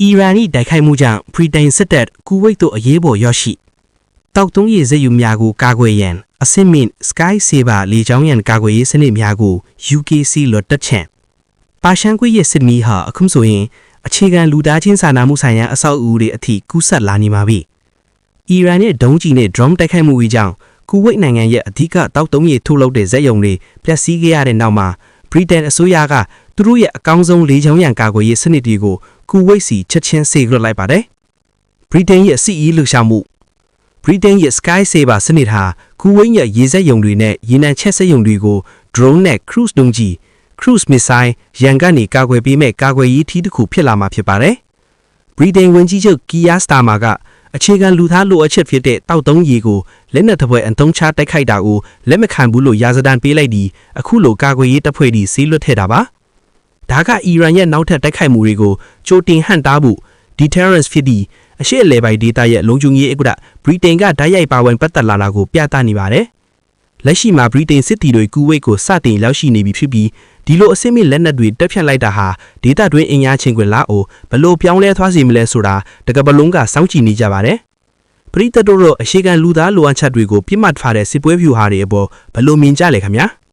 အီရန်၏တိုက်ခိုက်မှုကြောင့်ဗြိတိန်စစ်တပ်ကူဝိတ်သို့အရေးပေါ်ရောက်ရှိတောက်တုံးရည်စက်ယူများကိုကာကွယ်ရန်အဆင့်မြင့် Sky Saber လေကြောင်းရန်ကာကွယ်ရေးစနစ်များကို UKC လွတ်တက်ချန်ပါရှန်ကွေရဲ့စစ်မီးဟာအခုဆိုရင်အခြေခံလူသားချင်းစာနာမှုဆိုင်ရာအဆောက်အဦတွေအထိကူးစက်လာနေပါပြီ။အီရန်ရဲ့ဒုံးကျည်နဲ့ drone တိုက်ခိုက်မှုတွေကြောင့်ကူဝိတ်နိုင်ငံရဲ့အဓိကတောက်တုံးရည်ထုတ်လုပ်တဲ့ဇက်ရုံတွေပျက်စီးခဲ့ရတဲ့နောက်မှာဗြိတိန်အစိုးရကသူတို့ရဲ့အကောင်းဆုံးလေကြောင်းရန်ကာကွယ်ရေးစနစ်တွေကိုကူဝိတ်စီချက်ချင်းစေလွှတ်လိုက်ပါတယ်။ဗြိတိန်ရဲ့စစ်ရေးလှုပ်ရှားမှုဗြိတိန်ရဲ့ Sky Saber စနစ်ဟာကူဝိတ်ရဲ့ရေစက်ရုံတွေနဲ့ရေနံချက်စက်ရုံတွေကို drone နဲ့ cruise ဒုံးကျည် cruise missile ရန်ကနေကာကွယ်ပေးမဲ့ကာကွယ်ရေးထီးတစ်ခုဖြစ်လာမှာဖြစ်ပါတယ်။ဗြိတိန်ဝန်ကြီးချုပ်ကီယာစတာမာကအခြေခံလူသားလိုအပ်ချက်ဖြစ်တဲ့တောက်တုံးရည်ကိုလက်နက်တစ်ပွဲအသုံးချတိုက်ခိုက်တာကိုလက်မခံဘူးလို့ရာဇဒဏ်ပေးလိုက်ပြီးအခုလိုကာကွယ်ရေးတပ်ဖွဲ့တွေဆေးလွတ်ထည့်တာပါ။ဒါကအီရန်ရဲ့နောက်ထပ်တိုက်ခိုက်မှုတွေကိုကြိုတင်ဟန့်တားဖို့ deterrence ဖြစ်ပြီးအရှေ့အလယ်ပိုင်းဒေသရဲ့လုံခြုံရေးအကူအဗြိတိန်ကဓာတ်ရိုက်ပါဝင်ပတ်သက်လာတာကိုပြသနေပါတယ်။လက်ရှိမှာဗြိတိန်စစ်တီတွေကူဝိတ်ကိုစတင်ရောက်ရှိနေပြီဖြစ်ပြီးဒီလိုအဆင့်မြင့်လက်နက်တွေတက်ဖြတ်လိုက်တာဟာဒေသတွင်းအင်အားချင်းခွင်လာအိုဘလို့ပြောင်းလဲသွားစေမလဲဆိုတာတကပလုံးကစောင့်ကြည့်နေကြပါတယ်။ပရိသတ်တို့အရှိကန်လူသားလိုအပ်ချက်တွေကိုပြစ်မှတ်ထားတဲ့စစ်ပွဲဖြူဟာတွေအပေါ်ဘလို့မြင်ကြလဲခင်ဗျာ။